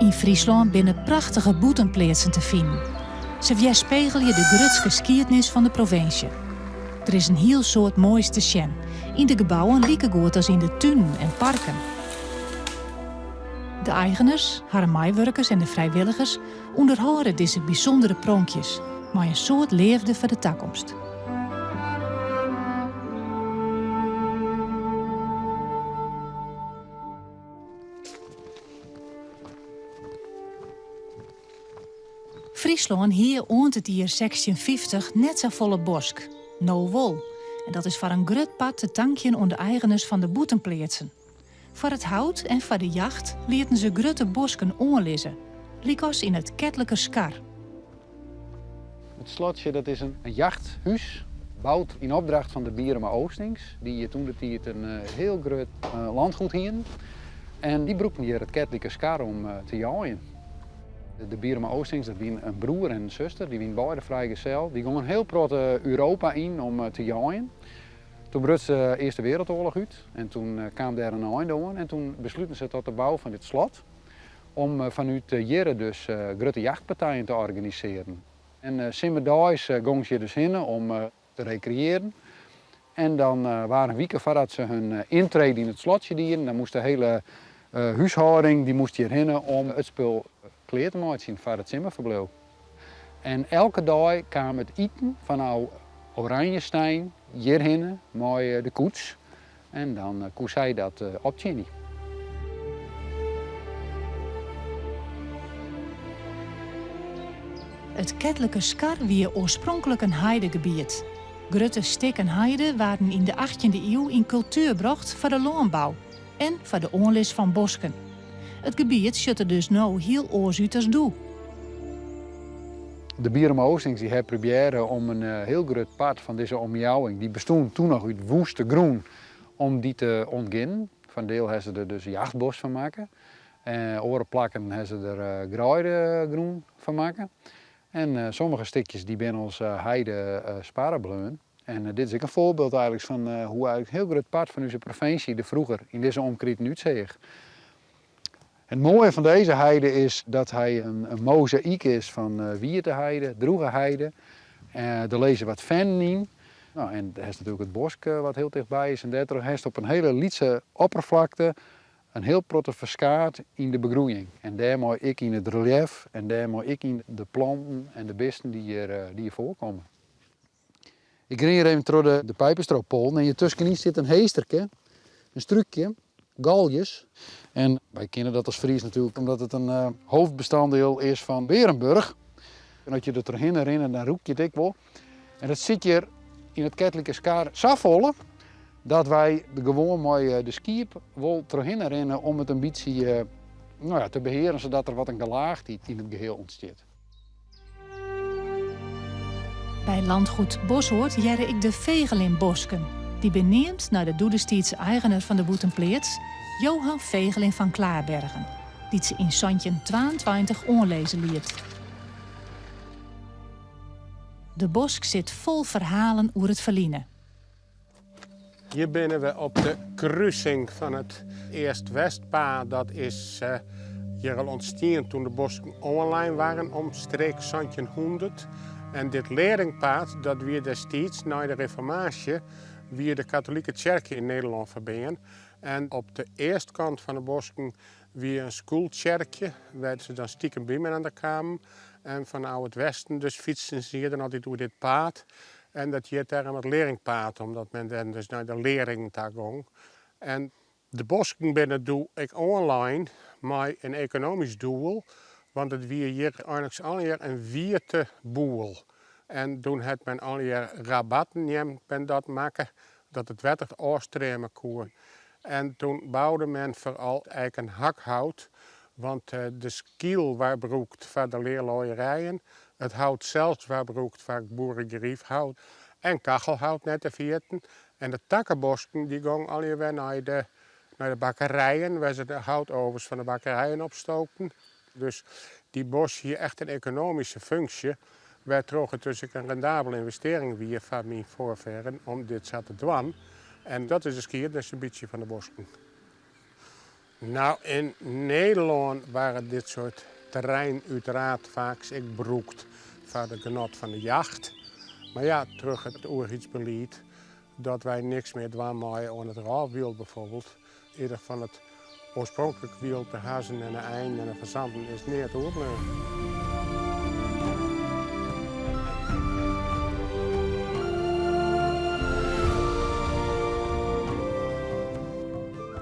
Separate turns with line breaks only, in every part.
In Friesland binnen prachtige boetenplaatsen te vinden. Ze weerspiegelje de grutske skiednis van de provincie. Er is een heel soort moois te zien. In de gebouwen lieken goed als in de tuinen en parken. De eigenaars, haar maaiwerkers en de vrijwilligers onderhouden deze bijzondere pronkjes, maar een soort leefde voor de toekomst. Friesland hier oont het hier section 50 net zo volle bosk, no wol. En dat is voor een grut pad te tankjen onder de eigenaars van de boetenplaatsen. Voor het hout en voor de jacht lieten ze grutte bosken oorlissen, likos in het kettelijke skar.
Het slotje dat is een jachthuis, gebouwd in opdracht van de Bierema Oostings. Die toen de tijd een heel groot landgoed hien. En die broekten hier het kettelijke skar om te jaaien. De Bierema Oostings, dat waren een broer en een zuster, die waren beide vrijgezel. Die gingen heel prot Europa in om te jaaien. Toen brak de Eerste Wereldoorlog uit en toen kwam daar een einde aan. En toen besloten ze tot de bouw van dit slot om vanuit Jere dus grote jachtpartijen te organiseren. En simmerdaags gingen ze dus heen om te recreëren. En dan waren weken voordat ze hun intrede in het slotje deden, dan moest de hele huishouding die moest hierheen om het spul kleed te maken voor het simmerverblijf. En elke dag kwam het eten van nou Oranjestein hierheen met de koets. En dan kon zij dat optjenen.
Het kettelijke skar wie oorspronkelijk een heidegebied. Grutte stik en heide waren in de 18e eeuw in cultuur gebracht voor de landbouw en voor de oorlis van bosken. Het gebied schutte dus nu heel oors uit als doel.
De Bierema Oostings die hebben proberen om een heel groot part van deze omjouwing, die bestond toen nog uit woeste groen, om die te ontginnen. Van deel hebben ze er dus jachtbos van maken. Andere plakken hebben ze er graaide van maken. En sommige stukjes die binnen onze heide sparenbleun. En dit is ook een voorbeeld eigenlijk van hoe eigenlijk een heel groot part van onze provincie er vroeger in deze omkrieten uitzag. Het mooie van deze heide is dat hij een mozaïek is van wierteheide, droegeheide. Er lezen wat vennen in. Nou, en er is natuurlijk het bos wat heel dichtbij is. En daardoor heeft op een hele lietse oppervlakte een heel protte verskaart in de begroeiing. En daarmee ik in het relief en daarmee ik in de planten en de beesten die hier voorkomen. Ik ging hier even door de pijpenstrooppol en je tussen zit een heesterke, een strukje, galjes. En wij kennen dat als Fries natuurlijk omdat het een hoofdbestanddeel is van Berenburg. En als je er doorheen herinnert, dan roek je het ook wel. En dat zit hier in het kettelijke skar zo vol dat wij gewoon met de skiep wel doorheen herinneren om het een beetje te beheren zodat er wat een gelaagdheid in het geheel ontstaat.
Bij landgoed Boshoort jerde ik de Vegelin-bosken. Die beneemt naar de Doedestietse eigenaar van de boetenplaats, Johan Vegelin van Klaarbergen, die ze in Santje 22 onlezen liet. De bosk zit vol verhalen over het verliezen.
Hier binnen we op de kruising van het Eerst-Westpad. Dat is hier al ontstaan toen de bosken online waren, omstreeks Santje 100. En dit leringpad, dat weer destijds na de reformatie weer de katholieke kerk in Nederland verbinden. En op de eerste kant van de bosken weer een schoolkerkje, waar ze dan stiekem bij me aan de kwamen. En vanuit het westen dus fietsen ze hier dan altijd door dit pad. En dat hier term het leringpad, omdat men dan dus naar de lering daar ging. En de bosken binnen doe ik online, maar een economisch doel. Want het weer hier eigenlijk alweer een vierde boel. En toen had men alweer rabatten ben dat maken, dat het wetter oorstromen kon. En toen bouwde men vooral eigenlijk een hakhout. Want de skiel waar broekt voor de leerlooierijen, het hout zelfs waar broekt vaak boerengeriefhout en kachelhout net te vierten. En de takkenbosken die gingen alweer naar de bakkerijen, waar ze de houtovens van de bakkerijen opstookten. Dus die bos hier echt een economische functie. Wij trokken dus een rendabele investering weer van mijn voorveren om dit zo te doen. En dat is de geschiedenis een beetje van de bosken. Nou, in Nederland waren dit soort terrein uiteraard vaak gebruikt voor de genot van de jacht. Maar ja, terug het oerheidsbeleid dat wij niks meer dwaaien aan het raafwild bijvoorbeeld. Eerder van het oorspronkelijk wild, de hazen en de eind en de verzanden is niet te overblijven.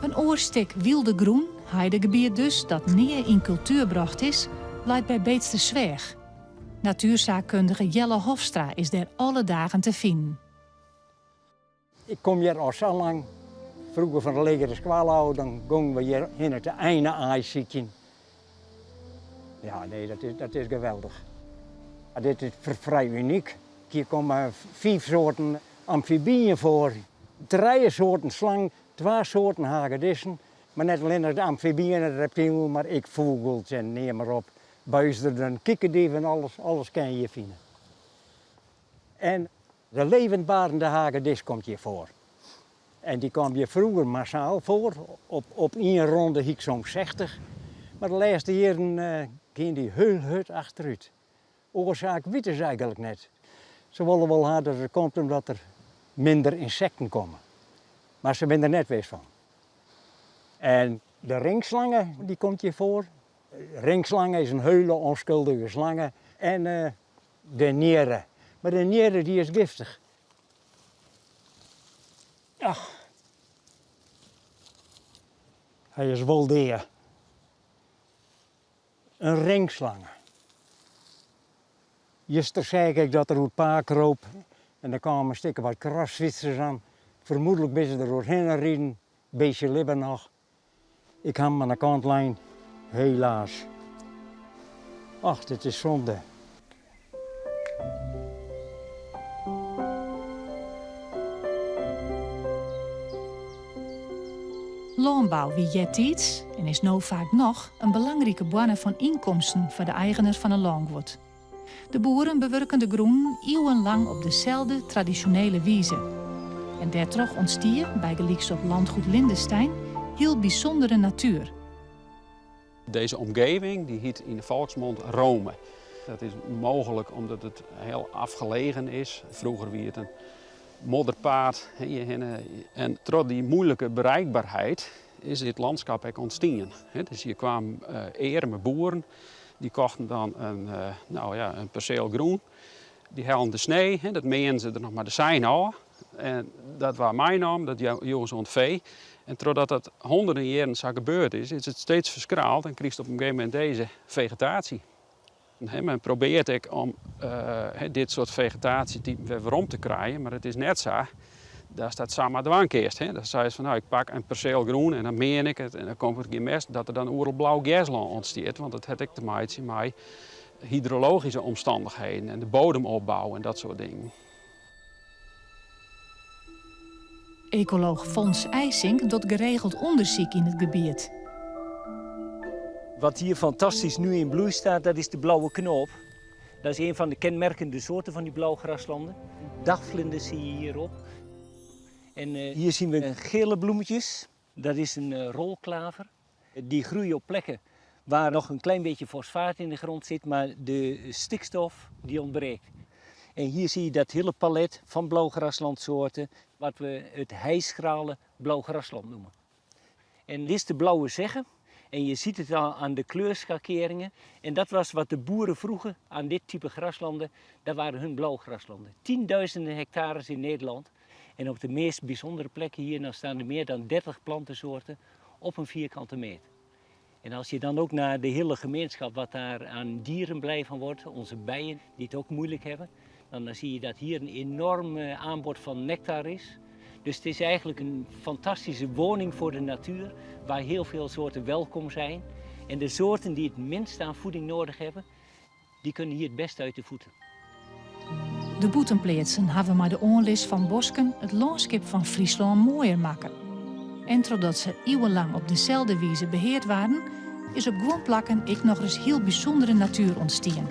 Een oorstik wilde groen, heidegebied dus, dat niet in cultuur bracht is, blijft bij Beetstersweg. Natuurzaakkundige Jelle Hofstra is daar alle dagen te vinden.
Ik kom hier al zo lang. Vroeger van de legere squalo, dan gingen we hier in het einde ijsziekje. Ja, nee, dat is geweldig. Dit is vrij uniek. Hier komen 5 soorten amfibieën voor, 3 soorten slang, 2 soorten hagedissen. Maar net alleen de amfibieën en de reptielen, maar ik vogels en neem maar op. Buizerden, kikkerdieven, alles kan je hier vinden. En de levendbarende hagedis komt hier voor. En die kwam je vroeger massaal voor. Op 1 ronde hiek zo'n 60. Maar de laatste jaren ging die heel hard achteruit. Oorzaak weten ze eigenlijk net. Ze willen wel harder dat het komt omdat er minder insecten komen. Maar ze zijn er net wees van. En de ringslangen, die komt hier voor. Ringslangen is een hele onschuldige slangen. En de nieren. Maar de nieren die is giftig. Ach. Hij is wel deer. Een ringslang. Gisteren zei ik dat er een paar kroop. En dan kwamen een stukje wat kraswitsers aan. Vermoedelijk ben ze er doorheen gereden. Een beetje libben nog. Ik had hem aan de kantlijn. Helaas. Ach, dit is zonde.
Landbouw wie jettiets en is nou vaak nog een belangrijke bron van inkomsten voor de eigenaars van een landgoed. De boeren bewerken de groen eeuwenlang op dezelfde traditionele wijze. En daardoor ontstier, bij gelijks op landgoed Lindestein, heel bijzondere natuur.
Deze omgeving die heet in de volksmond Rome. Dat is mogelijk omdat het heel afgelegen is. Vroeger was het een modderpaad. En door die moeilijke bereikbaarheid is dit landschap ook ontstaan. Dus hier kwamen arme boeren. Die kochten dan een perceel groen. Die haalden de snee, dat meenden ze er nog maar de zijn aan. En dat was mijn naam, dat joegen ze ontvee. En doordat dat honderden jaren zo gebeurd is het steeds verskraald en kreeg op een gegeven moment deze vegetatie. Men probeert ook om dit soort vegetatietypen weer waarom te krijgen, maar het is net zo. Daar staat samen dwangkeerst. Dan zei ze van nou, ik pak een perceel groen en dan meen ik het en dan komt er geen mest dat er dan oerl blauw gasland ontstaat. Want dat heeft ook te maken met hydrologische omstandigheden en de bodemopbouw en dat soort dingen.
Ecoloog Fons IJsink doet geregeld onderzoek in het gebied.
Wat hier fantastisch nu in bloei staat, dat is de blauwe knoop. Dat is een van de kenmerkende soorten van die blauwgraslanden. Dagvlinders zie je hierop. En hier zien we gele bloemetjes. Dat is een rolklaver. Die groeien op plekken waar nog een klein beetje fosfaat in de grond zit, maar de stikstof die ontbreekt. En hier zie je dat hele palet van blauwgraslandsoorten, wat we het hijschrale blauwgrasland noemen. En dit is de blauwe zegge. En je ziet het al aan de kleurschakeringen. En dat was wat de boeren vroegen aan dit type graslanden. Dat waren hun blauwgraslanden. 10.000 hectares in Nederland. En op de meest bijzondere plekken hier dan staan er meer dan 30 plantensoorten op een vierkante meter. En als je dan ook naar de hele gemeenschap, wat daar aan dieren blij van wordt, onze bijen die het ook moeilijk hebben, dan zie je dat hier een enorm aanbod van nectar is. Dus het is eigenlijk een fantastische woning voor de natuur, waar heel veel soorten welkom zijn. En de soorten die het minst aan voeding nodig hebben, die kunnen hier het best uit de voeten.
De boetenpleetsen hebben maar de onlis van bosken het landschap van Friesland mooier maken. En doordat ze eeuwenlang op dezelfde wijze beheerd waren, is op gewoon plakken ik nog eens heel bijzondere natuur ontstaan.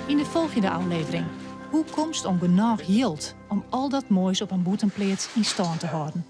In de volgende aflevering: hoe komst om genoeg yield om al dat moois op een boetenpleets in stand te houden?